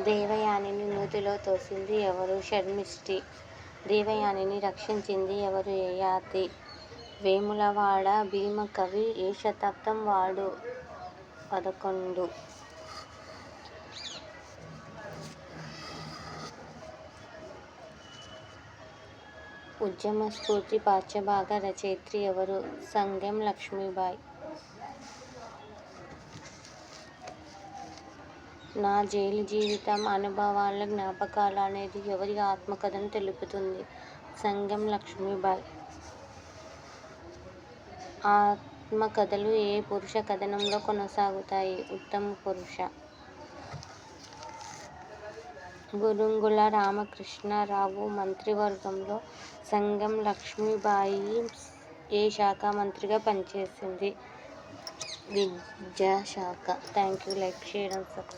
దేవయానిని నూతిలో తోసింది ఎవరు? షర్మిష్ఠి. దేవయానిని రక్షించింది ఎవరు? యయాతి. వేములవాడ భీమకవి ఏ శతాబ్దం వాడు? 11. ఉద్యమ స్ఫూర్తి పాఠ్యభాగ రచయిత్రి ఎవరు? సంగెం లక్ష్మీబాయి. నా జైలు జీవితం అనుభవాల జ్ఞాపకాలు అనేది ఎవరి ఆత్మకథను తెలుపుతుంది? సంగెం లక్ష్మీబాయి. ఆత్మకథలు ఏ పురుష కథనంలో కొనసాగుతాయి? ఉత్తమ పురుష. గురుంగుల రామకృష్ణారావు మంత్రివర్గంలో సంగెం లక్ష్మీబాయి ఏ శాఖ మంత్రిగా పనిచేసింది? విద్యాశాఖ. Thank you. Like, share and subscribe.